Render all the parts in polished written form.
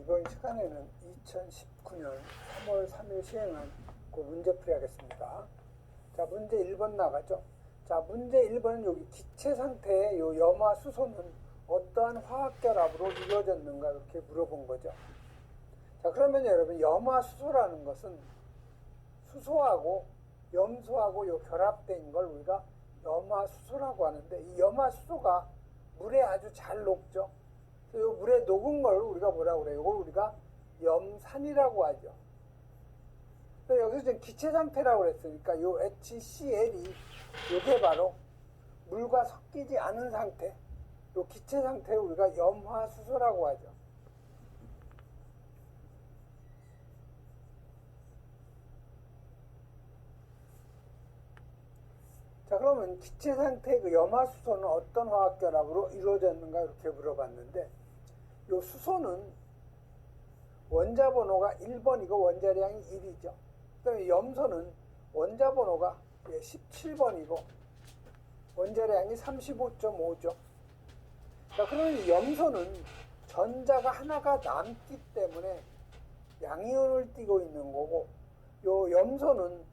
이번 시간에는 2019년 3월 3일 시행한 그 문제풀이 하겠습니다. 자, 문제 1번 나가죠. 자, 문제 1번은 여기 기체 상태의 요 염화 수소는 어떠한 화학 결합으로 이루어졌는가 이렇게 물어본 거죠. 자, 그러면 여러분 염화 수소라는 것은 수소하고 염소하고 요 결합된 걸 우리가 염화 수소라고 하는데, 이 염화 수소가 물에 아주 잘 녹죠. 이 물에 녹은 걸 우리가 뭐라고 그래요? 이걸 우리가 염산이라고 하죠. 여기서 지금 기체 상태라고 그랬으니까 요 HCl이 이게 바로 물과 섞이지 않은 상태, 요 기체 상태를 우리가 염화수소라고 하죠. 자, 그러면 기체 상태의 그 염화수소는 어떤 화학 결합으로 이루어졌는가 이렇게 물어봤는데, 요 수소는 원자 번호가 1번이고 원자량이 1이죠. 그 다음에 염소는 원자 번호가 17번이고 원자량이 35.5죠. 자, 그러면 염소는 전자가 하나가 남기 때문에 양이온을 띠고 있는 거고, 요 염소는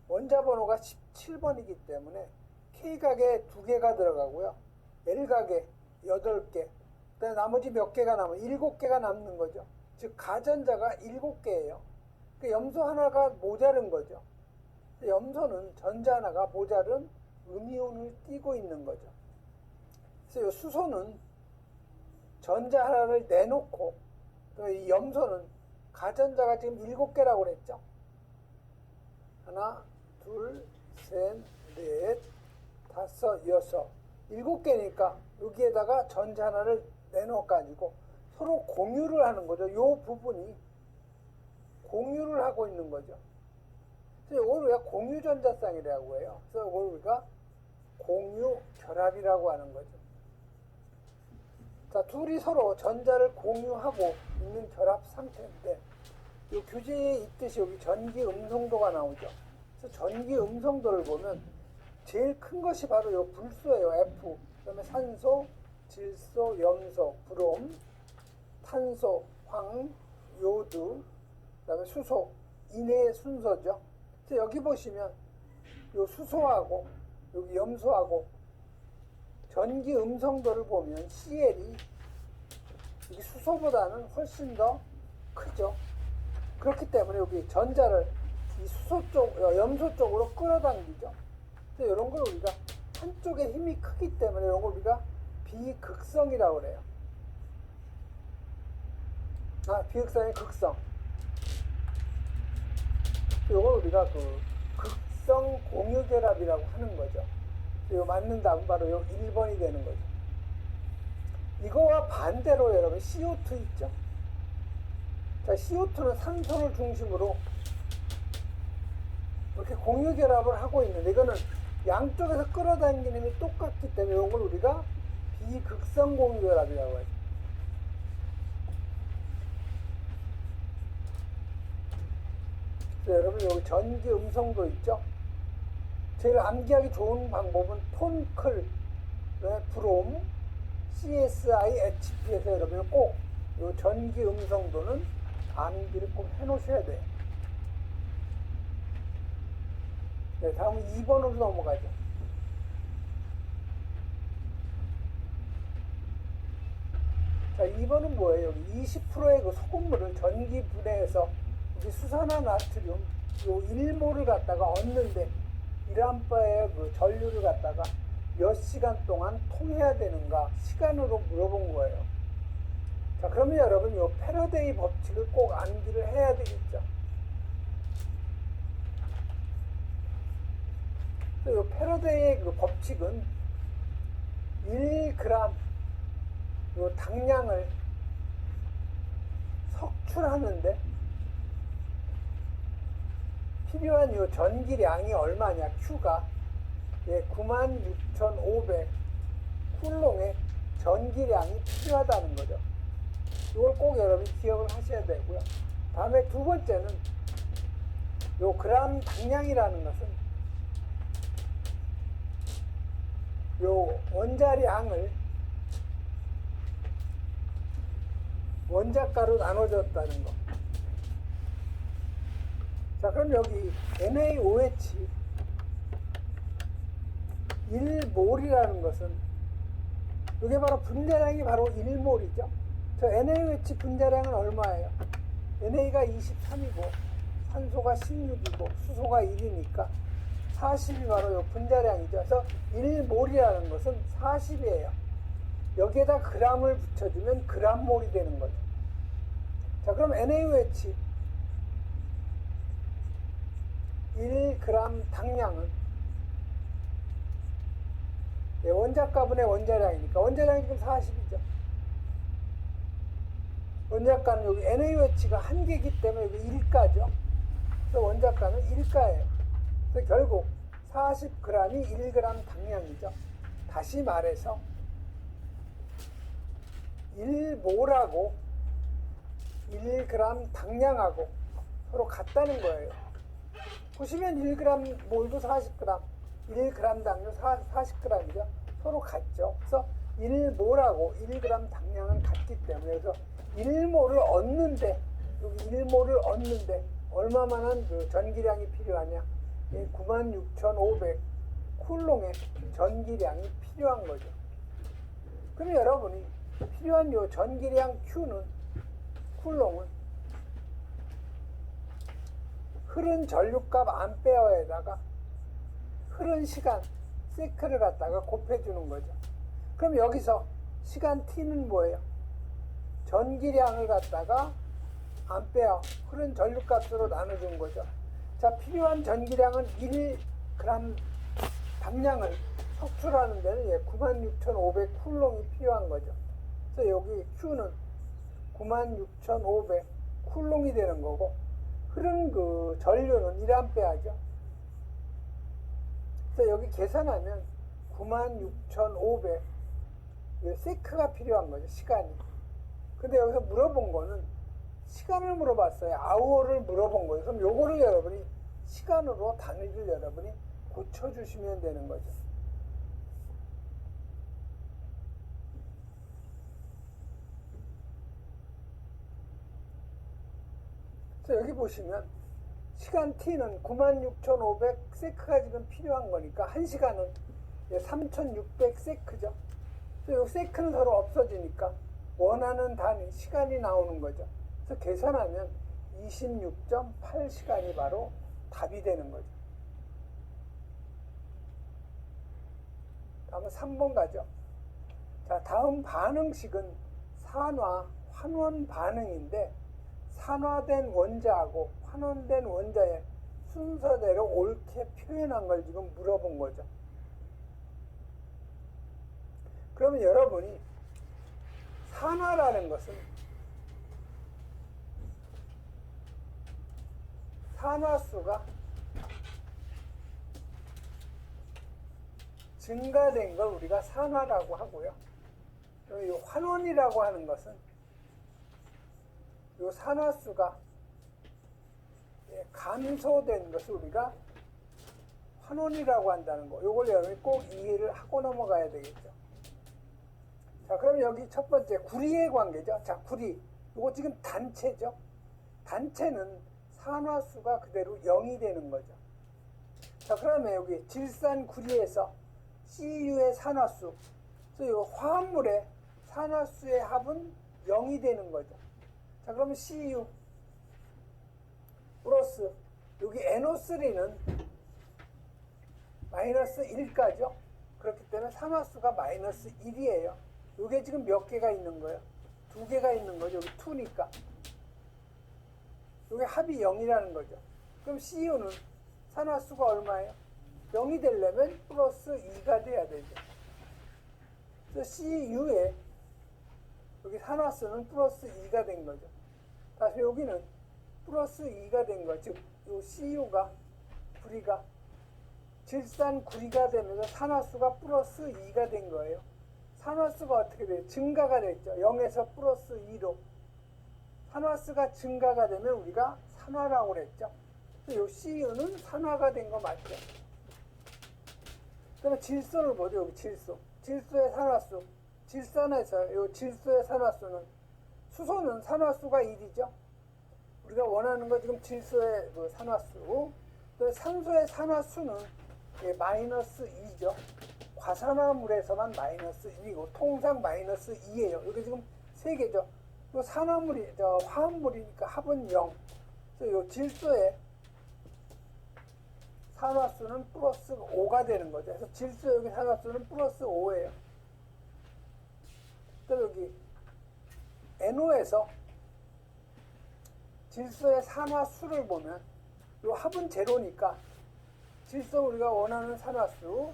원자 번호가 17번이기 때문에 K각에 2개가 들어가고요, L각에 8개, 그다음에 나머지 몇 개가 남아 7개가 남는 거죠. 즉 가전자가 7개예요. 그 염소 하나가 모자른 거죠. 염소는 전자 하나가 모자른 음이온을 띠고 있는 거죠. 그래서 이 수소는 전자 하나를 내놓고, 또 이 염소는 가전자가 지금 7개라고 그랬죠. 하나, 둘, 셋, 넷, 다섯, 여섯, 7개니까 여기에다가 전자 하나를 내놓아가지고 서로 공유를 하는 거죠. 이 부분이 공유를 하고 있는 거죠. 그래서 이걸 우리가 공유전자쌍이라고 해요. 그래서 이걸 우리가 공유결합이라고 하는 거죠. 자, 둘이 서로 전자를 공유하고 있는 결합 상태인데, 이 교재에 있듯이 여기 전기 음성도가 나오죠. 그래서 전기 음성도를 보면 제일 큰 것이 바로 이 불소예요. F. 그다음에 산소, 질소, 염소, 브롬, 탄소, 황, 요드, 그다음에 수소, 인의 순서죠. 그래서 여기 보시면 요 수소하고 여기 염소하고 전기 음성도를 보면 Cl이 이 수소보다는 훨씬 더 크죠. 그렇기 때문에 여기 전자를 이 수소 쪽, 염소 쪽으로 끌어당기죠. 그래서 이런 걸 우리가 한쪽에 힘이 크기 때문에 이런 걸 우리가 비극성이라고 그래요. 비극성의 극성. 이걸 우리가 그 극성 공유결합이라고 하는 거죠. 이거 맞는 답은 바로 요 1번이 되는 거죠. 이거와 반대로 여러분 CO2 있죠. 자, CO2는 산소를 중심으로 이렇게 공유결합을 하고 있는데, 이거는 양쪽에서 끌어당기는 힘이 똑같기 때문에 이걸 우리가 비극성 공유결합이라고 하죠. 여러분 여기 전기 음성도 있죠. 제일 암기하기 좋은 방법은 톤클, 브롬, CSI, HP에서 여러분 꼭 이 전기 음성도는 암기를 꼭 해놓으셔야 돼요. 네, 다음은 2번으로 넘어가죠. 자, 2번은 뭐예요? 여기 20%의 그 소금물을 전기 분해해서 여기 수산화 나트륨 요 1몰을 갖다가 얻는데 1암페어의 그 전류를 갖다가 몇 시간 동안 통해야 되는가 시간으로 물어본 거예요. 자, 그러면 여러분 요 패러데이 법칙을 꼭 암기를 해야 되겠죠. 요 패러데이의 그 법칙은 1g 요 당량을 석출하는데 필요한 요 전기량이 얼마냐, Q가 96,500 쿨롱의 전기량이 필요하다는 거죠. 이걸 꼭 여러분이 기억을 하셔야 되고요. 다음에 두 번째는 요 그람 당량이라는 것은 요 원자량을 원자가로 나눠졌다는 거. 자, 그럼 여기 NaOH 1몰이라는 것은 이게 바로 분자량이 바로 1몰이죠. 저 NaOH 분자량은 얼마예요? NA가 23이고 산소가 16이고 수소가 1이니까 40이 바로 이 분자량이죠. 그래서 1몰이라는 것은 40이에요. 여기에다 g을 붙여주면 g몰이 되는 거죠. 자, 그럼 NaOH 1g 당량은 원자가분의 원자량이니까 원자량이 지금 40이죠. 원자가는 여기 NaOH가 한 개이기 때문에 여기 1가죠. 그래서 원자가는 1가예요. 그래서 결국 40g이 1g 당량이죠. 다시 말해서 1몰하고 1g 당량하고 서로 같다는 거예요. 보시면 1g 몰도 40g, 1g 당류 40g이죠. 서로 같죠. 그래서 1몰하고 1g 당량은 같기 때문에 그래서 1몰을 얻는데 여기 1몰을 얻는데 얼마만한 그 전기량이 필요하냐? 96,500 쿨롱의 전기량이 필요한 거죠. 그럼 여러분이 필요한 요 전기량 Q는 쿨롱은 흐른 전류값 암페어에다가 흐른 시간 세크를 갖다가 곱해주는 거죠. 그럼 여기서 시간 T는 뭐예요? 전기량을 갖다가 암페어 흐른 전류값으로 나눠준 거죠. 자, 필요한 전기량은 1g 당량을 석출하는 데는 96,500 쿨롱이 필요한 거죠. 그래서 여기 Q는 96,500 쿨롱이 되는 거고 흐른 그 전류는 1A죠. 그래서 여기 계산하면 96,500 세크가 필요한 거죠. 시간이. 근데 여기서 물어본 거는 시간을 물어봤어요. 아워를 물어본 거예요. 그럼 요거를 여러분이 시간으로 단위를 여러분이 고쳐주시면 되는 거죠. 그래서 여기 보시면 시간 T는 96,500 세크가 지금 필요한 거니까 1시간은 3,600 세크죠. 그래서 이 세크는 서로 없어지니까 원하는 단위 시간이 나오는 거죠. 그래서 계산하면 26.8시간이 바로 답이 되는 거죠. 다음은 3번 가죠. 자, 다음 반응식은 산화, 환원 반응인데 산화된 원자하고 환원된 원자의 순서대로 옳게 표현한 걸 지금 물어본 거죠. 그러면 여러분이 산화라는 것은 산화수가 증가된 걸 우리가 산화라고 하고요. 이 환원이라고 하는 것은 이 산화수가 감소된 것을 우리가 환원이라고 한다는 거. 이걸 여러분이 꼭 이해를 하고 넘어가야 되겠죠. 자, 그럼 여기 첫 번째 구리의 관계죠. 자, 구리. 이거 지금 단체죠. 단체는 산화수가 그대로 0이 되는 거죠. 자, 그러면 여기 질산 구리에서 Cu의 산화수. 그래서 이 화합물의 산화수의 합은 0이 되는 거죠. 자, 그러면 Cu 플러스 여기 NO3는 마이너스 1가죠. 그렇기 때문에 산화수가 마이너스 1이에요. 이게 지금 몇 개가 있는 거예요? 2개가 있는 거죠. 여기 2니까. 이게 합이 0이라는 거죠. 그럼 Cu는 산화수가 얼마예요? 0이 되려면 플러스 2가 돼야 되죠. 그래서 Cu에 여기 산화수는 플러스 2가 된 거죠. 다시 여기는 플러스 2가 된 거죠. 즉, 이 Cu가 구리가 질산 구리가 되면서 산화수가 플러스 2가 된 거예요. 산화수가 어떻게 돼요? 증가가 됐죠. 0에서 플러스 2로. 산화수가 증가가 되면 우리가 산화라고 그랬죠. 이 Cu는 산화가 된 거 맞죠? 그러면 질소를 보죠. 여기 질소. 질소의 산화수. 질산에서 이 질소의 산화수는 수소는 산화수가 1이죠. 우리가 원하는 거 지금 질소의 그 산화수. 또 산소의 산화수는 마이너스 2죠. 과산화물에서만 마이너스 1이고 통상 마이너스 2예요. 여기 지금 3개죠. 요 산화물이 화합물이니까 합은 0. 그래서 요 질소의 산화수는 플러스 5가 되는 거죠. 그래서 질소 여기 산화수는 플러스 5예요. 또 여기 NO에서 질소의 산화수를 보면 요 합은 제로니까 질소 우리가 원하는 산화수,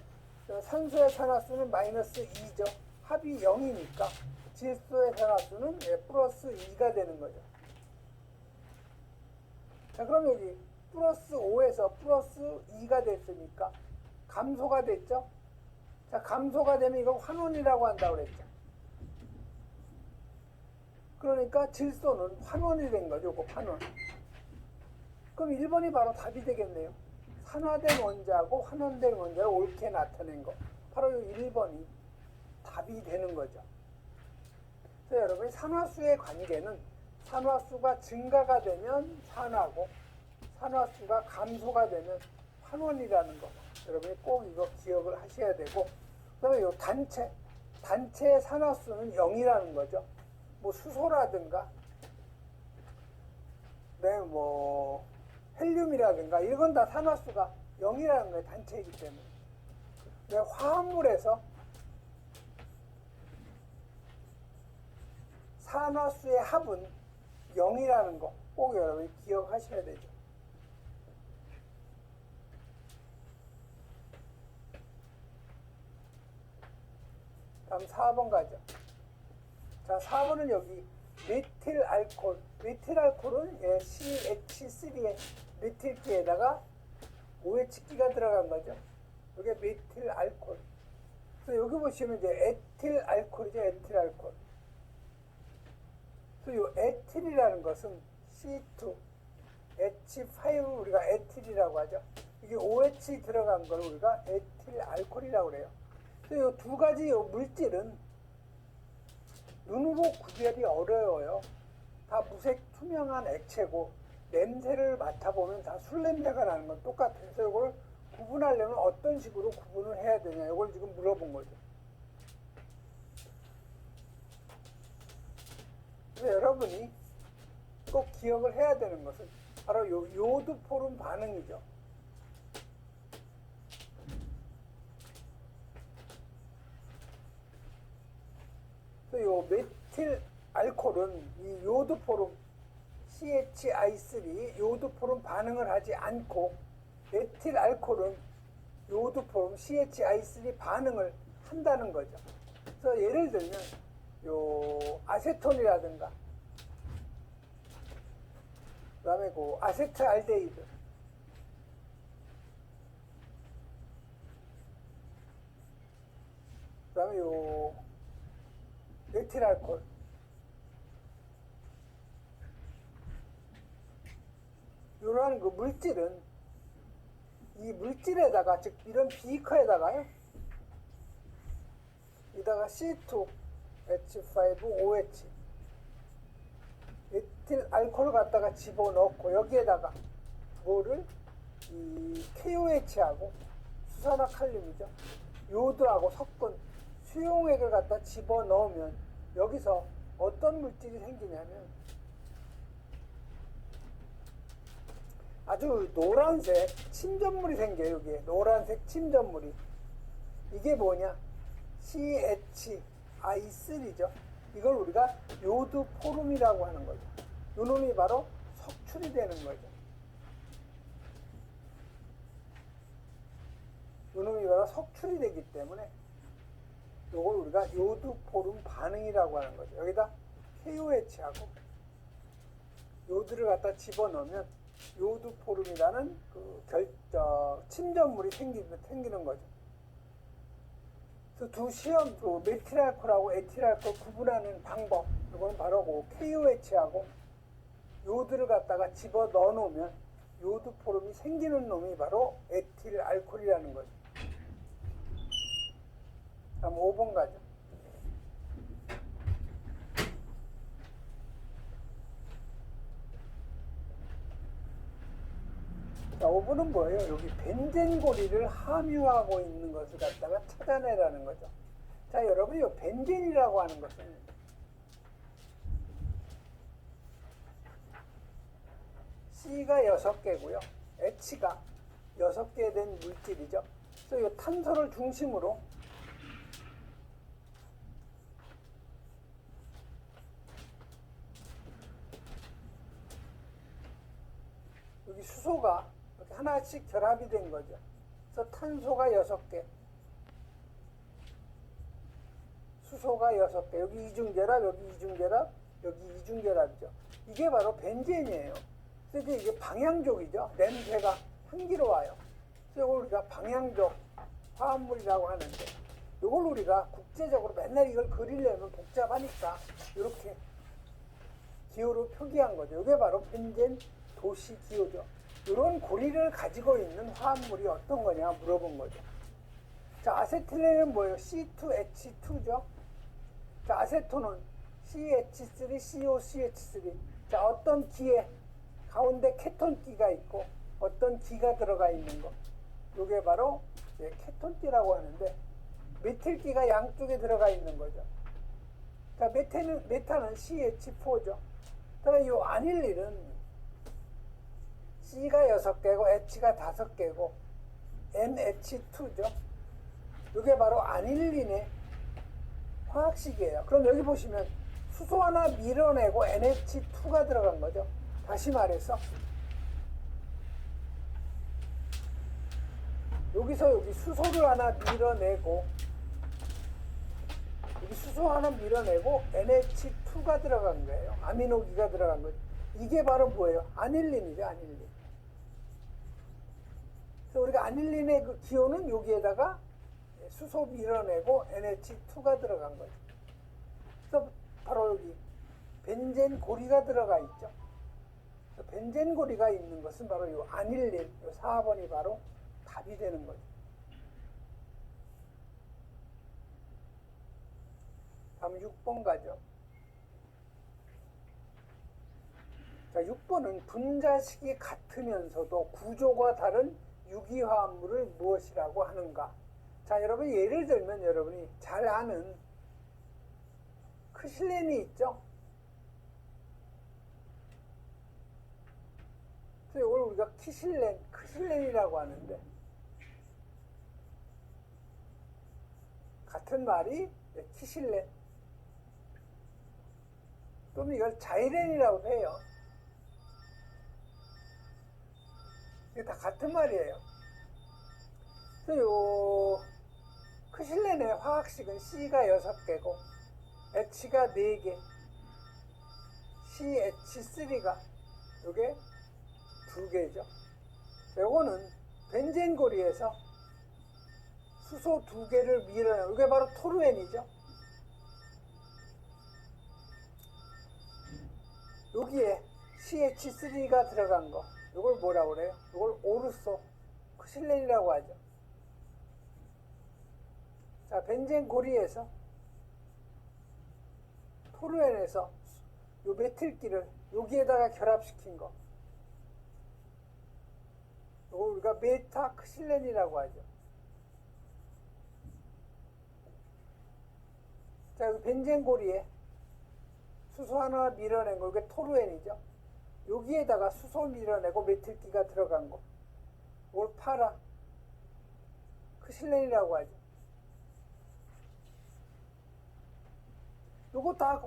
산소의 산화수는 마이너스 2죠. 합이 0이니까 질소의 산화수는 플러스 2가 되는 거죠. 자, 그럼 여기 플러스 5에서 플러스 2가 됐으니까 감소가 됐죠. 자, 감소가 되면 이거 환원이라고 한다고 그랬죠. 그러니까 질소는 환원이 된 거죠. 요거 환원. 그럼 1번이 바로 답이 되겠네요. 산화된 원자하고 환원된 원자를 옳게 나타낸 거. 바로 이 1번이 답이 되는 거죠. 그래서 여러분이 산화수의 관계는 산화수가 증가가 되면 산화고 산화수가 감소가 되면 환원이라는 거. 여러분이 꼭 이거 기억을 하셔야 되고, 그 다음에 이 단체의 산화수는 0이라는 거죠. 뭐 수소라든가, 네, 뭐 헬륨이라든가 이건 다 산화수가 0이라는 거예요. 단체이기 때문에. 네, 화합물에서 산화수의 합은 0이라는 거 꼭 여러분이 기억하셔야 되죠. 다음 4번 가죠. 자, 4번은 여기 메틸알코올. 메틸알코올은 CH3의 메틸기에다가 OH기가 들어간 거죠. 이게 메틸알코올. 그래서 여기 보시면 이제 에틸알코올이죠. 에틸알코올. 그래서 이 에틸이라는 것은 C2, H5 우리가 에틸이라고 하죠. 이게 OH 들어간 걸 우리가 에틸알코올이라고 그래요. 그래서 이 두 가지 이 물질은 눈으로 구별이 어려워요. 다 무색 투명한 액체고 냄새를 맡아보면 다 술 냄새가 나는 건 똑같아요. 그래서 이걸 구분하려면 어떤 식으로 구분을 해야 되냐 이걸 지금 물어본 거죠. 그래서 여러분이 꼭 기억을 해야 되는 것은 바로 요드 포름 반응이죠. 요 메틸 알코올은 이 요드 포름 CHI3 요드 포름 반응을 하지 않고 메틸 알코올은 요드 포름 CHI3 반응을 한다는 거죠. 그래서 예를 들면 요 아세톤이라든가 그다음에 그 아세트알데히드 그다음에 요 메틸 알코올 이러한 그 물질은 이 물질에다가 즉 이런 비커에다가요 이다가 C2H5OH 메틸 알코올을 갖다가 집어넣고 여기에다가 뭐를 이 KOH하고 수산화칼륨이죠 요드하고 섞은 수용액을 갖다 집어넣으면 여기서 어떤 물질이 생기냐면 아주 노란색 침전물이 생겨요. 여기에 노란색 침전물이 이게 뭐냐 CHI3죠. 이걸 우리가 요드 포름이라고 하는 거죠. 요 놈이 바로 석출이 되는 거죠. 요 놈이 바로 석출이 되기 때문에 요걸 우리가 요드 포름 반응이라고 하는 거죠. 여기다 KOH하고 요드를 갖다 집어넣으면 요드 포름이라는 그 침전물이 생기는 거죠. 그래서 두 시험, 그 메틸알코올하고 에틸알코올 구분하는 방법, 이건 바로 그 KOH하고 요드를 갖다가 집어 넣어 놓으면 요드 포름이 생기는 놈이 바로 에틸알코올이라는 거죠. 다음 5번 가죠. 5번은 뭐예요? 여기 벤젠고리를 함유하고 있는 것을 갖다가 찾아내라는 거죠. 자, 여러분이 이 벤젠이라고 하는 것은 C가 6개고요. H가 6개 된 물질이죠. 그래서 이 탄소를 중심으로 여기 수소가 이렇게 하나씩 결합이 된 거죠. 그래서 탄소가 6개, 수소가 6개, 여기 이중결합, 여기 이중결합, 여기 이중결합이죠. 이게 바로 벤젠이에요. 그래서 이게 방향족이죠. 냄새가 향기로워요. 그래서 이걸 우리가 방향족 화합물이라고 하는데, 이걸 우리가 국제적으로 맨날 이걸 그리려면 복잡하니까 이렇게 기호로 표기한 거죠. 이게 바로 벤젠 도시 기호죠. 이런 고리를 가지고 있는 화합물이 어떤 거냐 물어본 거죠. 자, 아세틸렌은 뭐예요? C2H2죠. 자, 아세톤은 CH3, COCH3. 자, 어떤 기에 가운데 케톤기가 있고 어떤 기가 들어가 있는 거. 이게 바로 케톤기라고 하는데 메틸기가 양쪽에 들어가 있는 거죠. 자, 메탄은 CH4죠. 그다음에 이 아닐린은 C가 6개고 H가 5개고 NH2죠. 이게 바로 아닐린의 화학식이에요. 그럼 여기 보시면 수소 하나 밀어내고 NH2가 들어간 거죠. 다시 말해서 여기서 여기 수소를 하나 밀어내고 여기 수소 하나 밀어내고 NH2가 들어간 거예요. 아미노기가 들어간 거죠. 이게 바로 뭐예요? 아닐린이죠. 아닐린. 그래서 우리가 아닐린의 그 기호는 여기에다가 수소 밀어내고 NH2가 들어간 거죠. 그래서 바로 여기 벤젠 고리가 들어가 있죠. 벤젠 고리가 있는 것은 바로 이 아닐린, 이 4번이 바로 답이 되는 거죠. 다음 6번 가죠. 자, 6번은 분자식이 같으면서도 구조가 다른 유기화합물을 무엇이라고 하는가? 자, 여러분 예를 들면 여러분이 잘 아는 크실렌이 있죠? 그래서 이걸 우리가 크실렌이라고 하는데 같은 말이 키실렌 또는 이걸 자이렌이라고도 해요. 이게 다 같은 말이에요. 그래서 요 크실렌의 화학식은 C가 6개고 H가 4개, CH3가 요게 2개죠. 요거는 벤젠 고리에서 수소 2개를 밀어내요. 이게 바로 토르엔이죠. 여기에 CH3가 들어간 거, 이걸 뭐라고 그래요? 이걸 오르소 크실렌이라고 하죠. 자, 벤젠 고리에서 토르엔에서 요 메틸기를 여기에다가 결합시킨 거, 이걸 우리가 메타크실렌이라고 하죠. 자, 여기 벤젠 고리에 수소 하나 밀어낸 거, 이게 토르엔이죠. 여기에다가 수소 밀어내고 메틸기가 들어간 거, 이걸 파라 크실렌이라고 하죠. 요거 다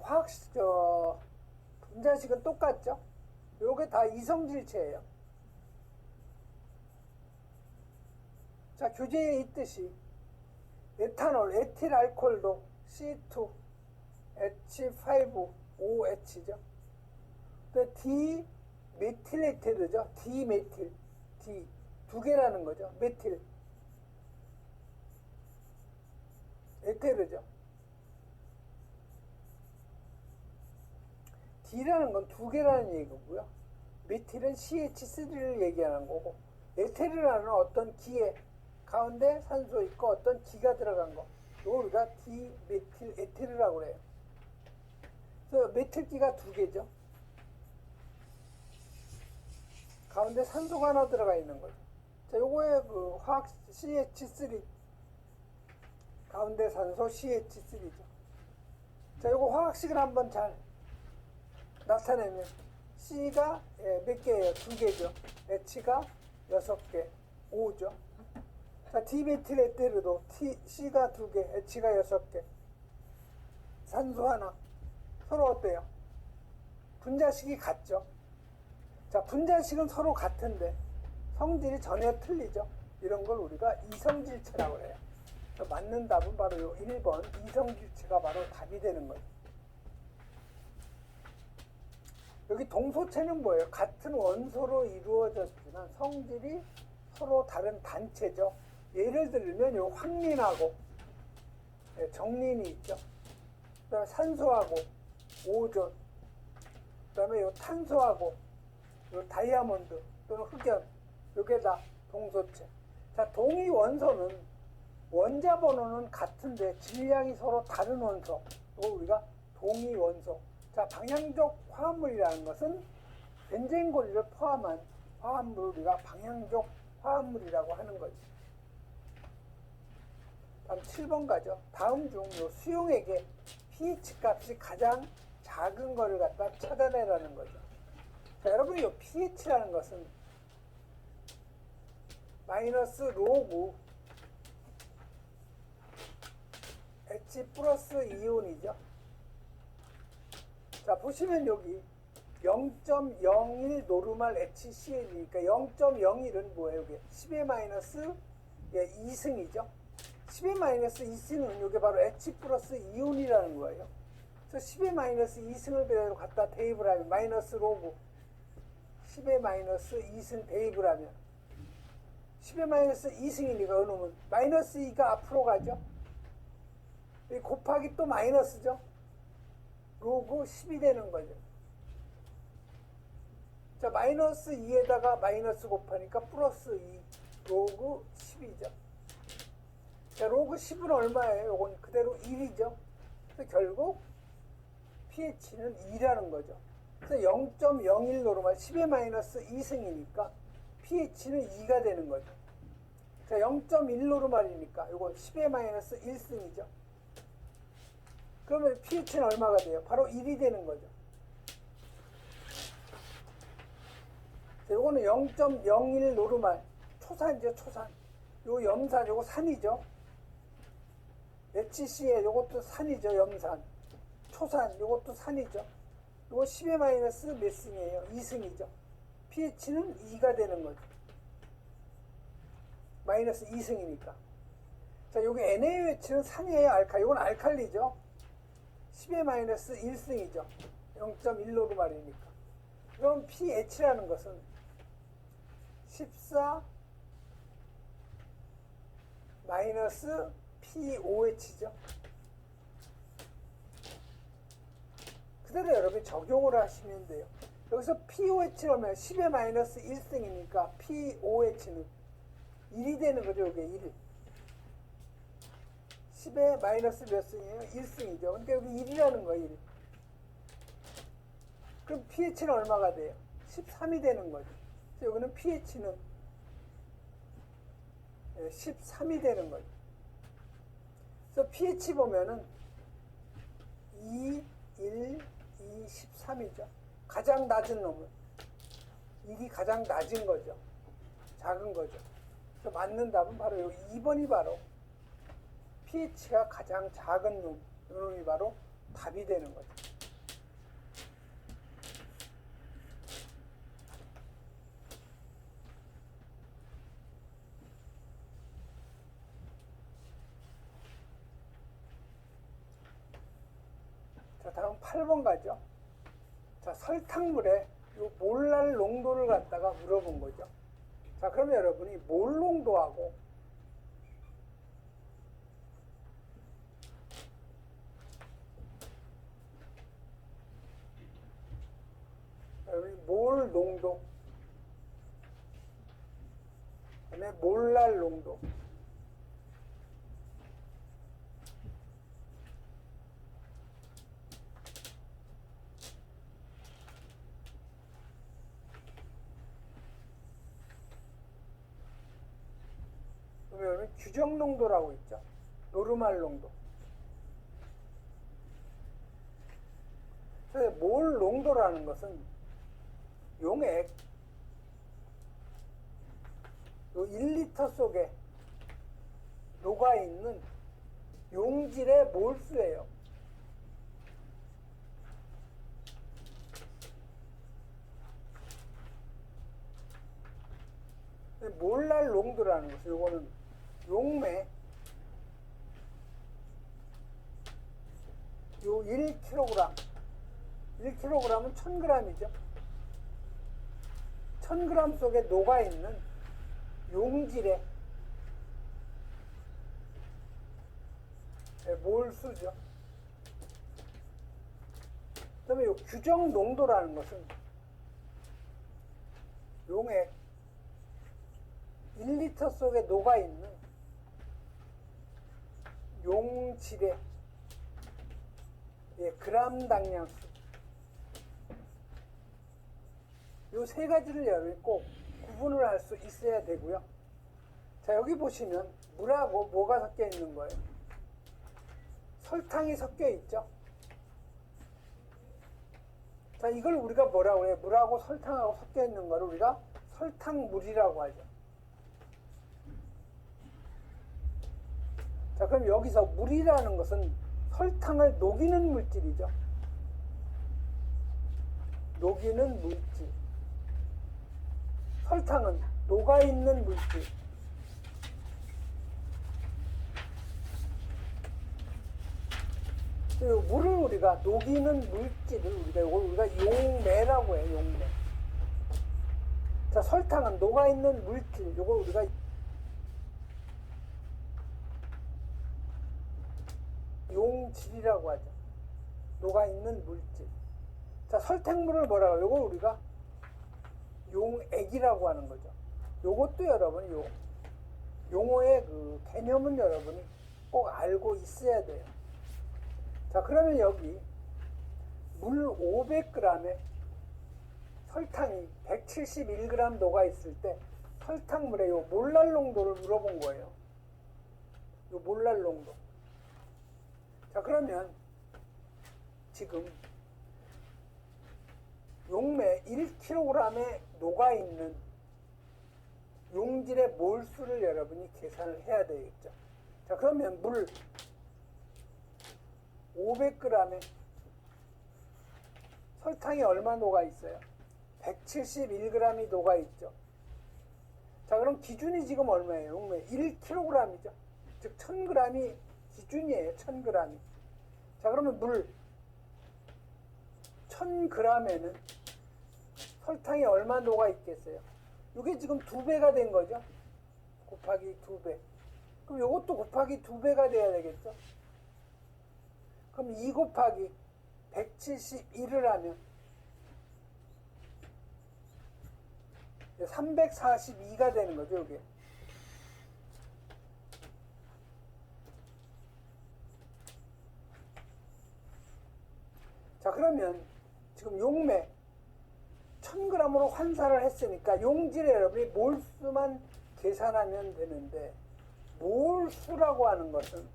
분자식은 똑같죠. 요게 다 이성질체예요. 자, 교재에 있듯이 에탄올, 에틸알코올도 C2, H5OH죠. D 메틸에테르죠. 디메틸, D 2개라는 거죠. 메틸, 에테르죠. D라는 건 2개라는 얘기고요. 메틸은 CH3를 얘기하는 거고, 에테르라는 어떤 기에 가운데 산소 있고 어떤 기가 들어간 거, 이걸 우리가 디메틸 에테르라고 그래요. 그래서 메틸기가 2개죠. 가운데 산소가 하나 들어가 있는 거죠. 자, 요거에 그 화학 CH3 가운데 산소 CH3죠. 자, 요거 화학식을 한번 잘 나타내면 C가 몇 개예요? 2개죠. H가 6개, 5죠. 자, 디메틸에테르도 C가 2개, H가 6개. 산소 하나. 서로 어때요? 분자식이 같죠. 자, 분자식은 서로 같은데 성질이 전혀 틀리죠. 이런 걸 우리가 이성질체라고 해요. 맞는 답은 바로 요 1번 이성질체가 바로 답이 되는 거예요. 여기 동소체는 뭐예요? 같은 원소로 이루어졌지만 성질이 서로 다른 단체죠. 예를 들면 요 황린하고 정린이 있죠. 그다음에 산소하고 오존, 그다음에 요 탄소하고 요 다이아몬드 또는 흑연, 요게 다 동소체. 자, 동위 원소는 원자 번호는 같은데 질량이 서로 다른 원소. 이거 우리가 동위 원소. 자, 방향적 화합물이라는 것은 벤젠고리를 포함한 화합물을 우리가 방향적 화합물이라고 하는 거죠. 다음 7번 가죠. 다음 중 요 수용액의 pH 값이 가장 작은 거를 갖다 찾아내라는 거죠. 자, 여러분 이 pH라는 것은 마이너스 로그 H 플러스 이온이죠. 자, 보시면 여기 0.01 노르말 HCl이니까 0.01은 뭐예요? 이게 10의 마이너스 2승이죠. 10의 마이너스 2승은 이게 바로 H 플러스 이온이라는 거예요. 그래서 10의 마이너스 2승을 그대로 갖다 대입을 하면 마이너스 로그 10의 마이너스 2승 대입을 하면 10의 마이너스 2승이니까 어느 놈은 마이너스 2가 앞으로 가죠. 이 곱하기 또 마이너스죠. 로그 10이 되는 거죠. 자, 마이너스 2에다가 마이너스 곱하니까 플러스 2 로그 10이죠. 자, 로그 10은 얼마예요? 이건 그대로 1이죠. 그래서 결국 pH는 2라는 거죠. 그래서 0.01 노르말 10의 마이너스 2승이니까 pH는 2가 되는 거죠. 자, 0.1 노르말이니까 이건 10의 마이너스 1승이죠. 그러면 pH는 얼마가 돼요? 바로 1이 되는 거죠. 자, 요거는 0.01 노르말 초산이죠, 초산. 요 염산, 요거 산이죠. HCl 요것도 산이죠, 염산. 초산, 요것도 산이죠. 요거 10의 마이너스 몇 승이에요? 2승이죠. pH는 2가 되는 거죠. 마이너스 2승이니까. 자, 요게 NaOH는 산이에요, 알칼리? 요건 알칼리죠. 10의 마이너스 1승이죠. 0.1 노르말이니까. 그럼 pH라는 것은 14 마이너스 pOH죠. 그대로 여러분이 적용을 하시면 돼요. 여기서 pOH라면 10의 마이너스 1승이니까 pOH는 1이 되는 거죠. 이게 1. 10의 마이너스 몇 승이에요? 1승이죠. 그러니까 여기 1이라는 거예요. 1. 그럼 pH는 얼마가 돼요? 13이 되는 거죠. 그래서 여기는 pH는 13이 되는 거죠. 그래서 pH 보면은 2, 1, 2, 13이죠. 가장 낮은 놈은 1이 가장 낮은 거죠. 작은 거죠. 그래서 맞는 답은 바로 여기 2번이 바로 pH가 가장 작은 놈, 이 놈이 바로 답이 되는 거죠. 자, 다음 8번 가죠. 자, 설탕물에 요 몰랄 농도를 갖다가 물어본 거죠. 자, 그러면 여러분이 몰 농도하고 몰 농도, 그다음에 몰랄 농도. 그러면 규정 농도라고 있죠. 노르말 농도. 그래서 몰 농도라는 것은 용액 요 1리터 속에 녹아있는 용질의 몰수예요. 몰랄 농도라는 것은 요거는 용매 요 1kg 1kg은 1000g이죠. 1000g 속에 녹아있는 용질의 몰수죠. 그 다음에 요 규정 농도라는 것은 용액 1리터 속에 녹아있는 용질의 그람 당량수. 요 세 가지를 여러분이 꼭 구분을 할 수 있어야 되고요. 자, 여기 보시면 물하고 뭐가 섞여 있는 거예요? 설탕이 섞여 있죠. 자, 이걸 우리가 뭐라고 해요? 물하고 설탕하고 섞여 있는 거를 우리가 설탕물이라고 하죠. 자, 그럼 여기서 물이라는 것은 설탕을 녹이는 물질이죠. 녹이는 물질. 설탕은 녹아있는 물질. 그리고 물을 우리가 녹이는 물질을 우리가 용매라고 해요. 용매. 자, 설탕은 녹아있는 물질. 요걸 우리가 용질이라고 하죠. 녹아있는 물질. 자, 설탕물을 뭐라고 해요? 요걸 우리가 용액이라고 하는 거죠. 요것도 여러분 용어의 그 개념은 여러분이 꼭 알고 있어야 돼요. 자, 그러면 여기 물 500g에 설탕이 171g 녹아 있을 때 설탕물의 요 몰랄 농도를 물어본 거예요. 요 몰랄 농도. 자, 그러면 지금 용매 1kg에 녹아있는 용질의 몰수를 여러분이 계산을 해야 되겠죠. 자, 그러면 물 500g에 설탕이 얼마 녹아있어요? 171g이 녹아있죠. 자, 그럼 기준이 지금 얼마예요? 용매 1kg이죠. 즉 1000g이 기준이에요. 1000g이. 자, 그러면 물 1000g에는 설탕이 얼마 녹아 있겠어요? 이게 지금 2배가 된 거죠. 곱하기 2배. 그럼 이것도 곱하기 2배가 돼야 되겠죠. 그럼 2 곱하기 171을 하면 342가 되는 거죠. 이게. 자, 그러면 지금 용매 1000g으로 환산을 했으니까 용질에 여러분이 몰수만 계산하면 되는데, 몰수라고 하는 것은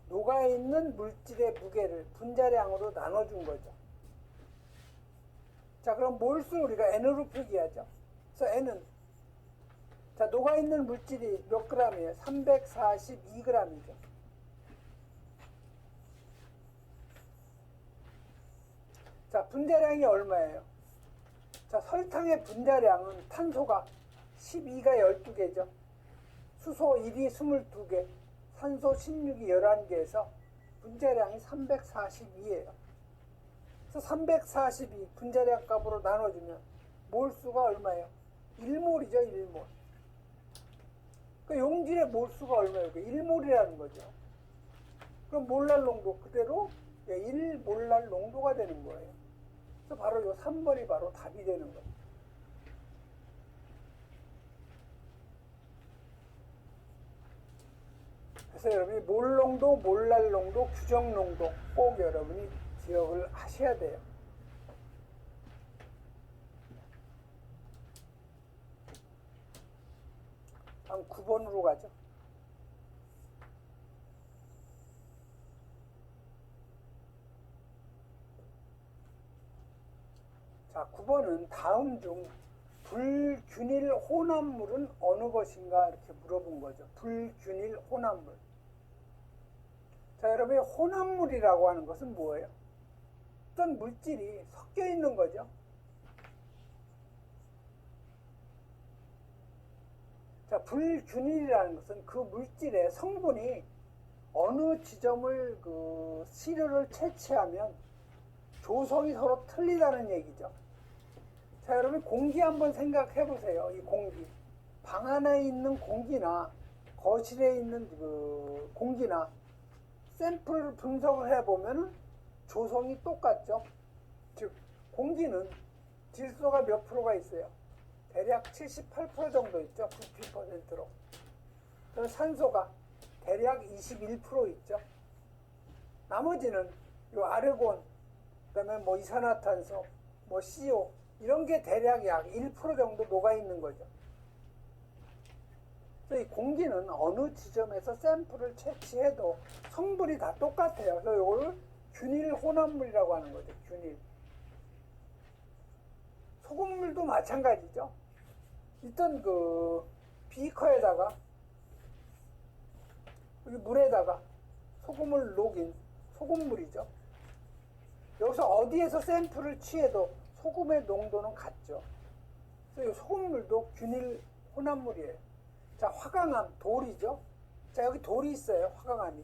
녹아있는 물질의 무게를 분자량으로 나눠준 거죠. 자, 그럼 몰수를 우리가 N으로 표기하죠. 그래서 N은, 자, 녹아있는 물질이 몇 g이에요? 342g이죠. 자, 분자량이 얼마예요? 자, 설탕의 분자량은 탄소가 12가 12개죠. 수소 1이 22개, 산소 16이 11개에서 분자량이 342예요. 그래서 342 분자량 값으로 나눠주면 몰수가 얼마예요? 1몰이죠, 1몰. 그 용질의 몰수가 얼마예요? 1몰이라는 거죠. 그럼 몰랄 농도 그대로 1몰랄 농도가 되는 거예요. 그래서 바로 이 3번이 바로 답이 되는 거예요. 그래서 여러분이 몰 농도, 몰랄 농도, 규정 농도 꼭 여러분이 기억을 하셔야 돼요. 다음 9번으로 가죠. 자, 9번은 다음 중 불균일 혼합물은 어느 것인가 이렇게 물어본 거죠. 불균일 혼합물. 자, 여러분, 혼합물이라고 하는 것은 뭐예요? 어떤 물질이 섞여 있는 거죠. 자, 불균일이라는 것은 그 물질의 성분이 어느 지점을 시료를 채취하면 조성이 서로 틀리다는 얘기죠. 자, 여러분, 공기 한번 생각해 보세요. 이 공기. 방 안에 있는 공기나 거실에 있는 공기나 샘플을 분석을 해보면 조성이 똑같죠. 즉, 공기는 질소가 몇 프로가 있어요? 대략 78% 정도 있죠. 90%로. 그리고 산소가 대략 21% 있죠. 나머지는 요 아르곤, 그다음에 뭐 이산화탄소, 뭐 CO 이런 게 대략 약 1% 정도 녹아 있는 거죠. 그래서 이 공기는 어느 지점에서 샘플을 채취해도 성분이 다 똑같아요. 그래서 이걸 균일 혼합물이라고 하는 거죠. 균일. 소금물도 마찬가지죠. 일단 비커에다가 여기 물에다가 소금을 녹인 소금물이죠. 여기서 어디에서 샘플을 취해도 소금의 농도는 같죠. 그래서 이 소금물도 균일 혼합물이에요. 자, 화강암, 돌이죠. 자, 여기 돌이 있어요. 화강암이.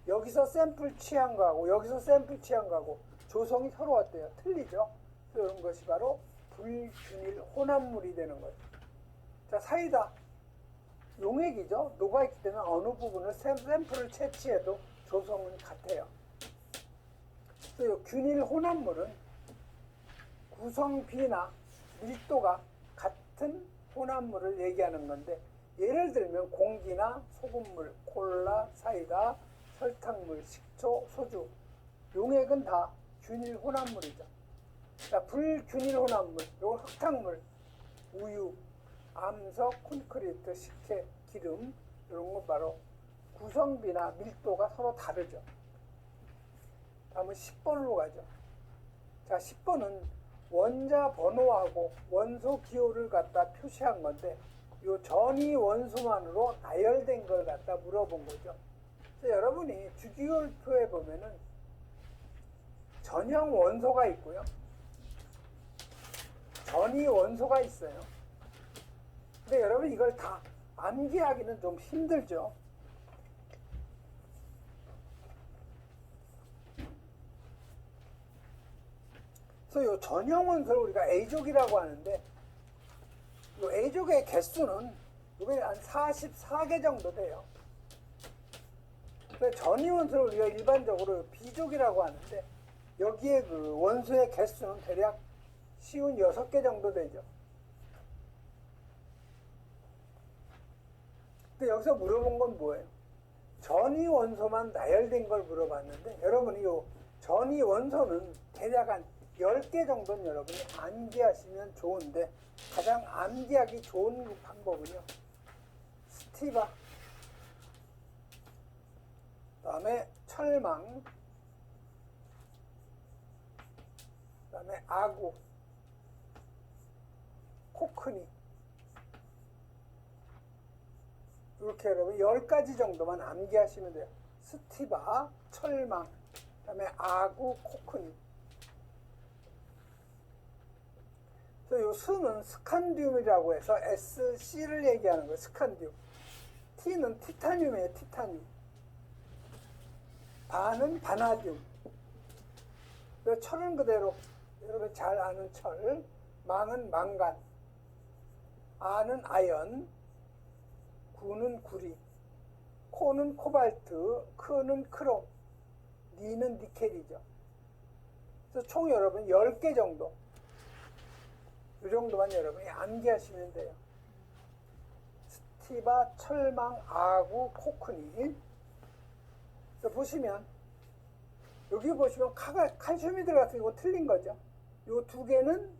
여기서 샘플 취한 거하고 여기서 샘플 취한 거하고 조성이 서로 어때요? 틀리죠. 그래서 이런 것이 바로 불균일 혼합물이 되는 거예요. 자, 사이다. 용액이죠. 녹아있기 때문에 어느 부분을 샘플을 채취해도 조성은 같아요. 그래서 이 균일 혼합물은 구성비나 밀도가 같은 혼합물을 얘기하는 건데, 예를 들면 공기나 소금물, 콜라, 사이다, 설탕물, 식초, 소주, 용액은 다 균일 혼합물이죠. 자, 불균일 혼합물, 요건 흙탕물, 우유, 암석, 콘크리트, 식혜, 기름, 이런 건 바로 구성비나 밀도가 서로 다르죠. 다음은 10번으로 가죠. 자, 10번은 원자 번호하고 원소 기호를 갖다 표시한 건데, 요 전이 원소만으로 나열된 걸 갖다 물어본 거죠. 그래서 여러분이 주기율표에 보면은 전형 원소가 있고요, 전이 원소가 있어요. 근데 여러분 이걸 다 암기하기는 좀 힘들죠. 그래서 이 전형 원소를 우리가 A족이라고 하는데, 이 A족의 개수는 이게 한 44개 정도 돼요. 그래서 전이 원소를 우리가 일반적으로 B족이라고 하는데, 여기에 그 원소의 개수는 대략 쉬운 6개 정도 되죠. 근데 여기서 물어본 건 뭐예요? 전이 원소만 나열된 걸 물어봤는데, 여러분이 이 전이 원소는 대략 한 10개 정도는 여러분이 암기하시면 좋은데, 가장 암기하기 좋은 방법은요, 스티바, 그 다음에 철망, 그 다음에 아구, 코크니, 이렇게 여러분 10가지 정도만 암기하시면 돼요. 스티바, 철망, 그 다음에 아구, 코크니. 그래서 이 수는 스칸듐이라고 해서 SC를 얘기하는 거예요. 스칸듐. T는 티타늄이에요. 티타늄. 바는 바나듐. 그래서 철은 그대로 여러분 잘 아는 철. 망은 망간. 아는 아연. 구는 구리. 코는 코발트. 크는 크롬. 니는 니켈이죠. 그래서 총 여러분 10개 정도. 이 정도만 여러분이 암기하시면 돼요. 스티바, 철망, 아구, 코크니. 그래서 보시면, 여기 보시면 칼슘이 들어가서 이거 틀린 거죠. 이 두 개는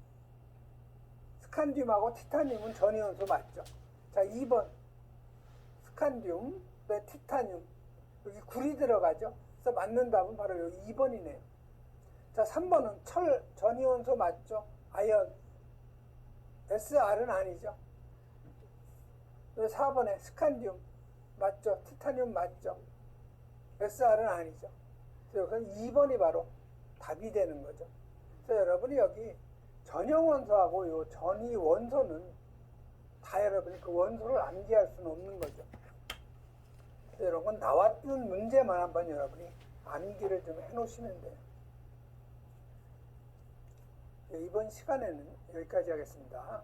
스칸듐하고 티타늄은 전이원소 맞죠. 자, 2번. 스칸디움, 티타늄, 여기 굴이 들어가죠. 그래서 맞는 답은 바로 여기 2번이네요. 자, 3번은 철 전이원소 맞죠? 아연. SR은 아니죠. 4번에 스칸디움 맞죠? 티타늄 맞죠? SR은 아니죠. 그래서 2번이 바로 답이 되는 거죠. 그래서 여러분이 여기 전형원소하고 요 전이원소는 다 여러분이 그 원소를 암기할 수는 없는 거죠. 그래서 이런 건 나왔던 문제만 한번 여러분이 암기를 좀 해놓으시면 돼요. 이번 시간에는 여기까지 하겠습니다.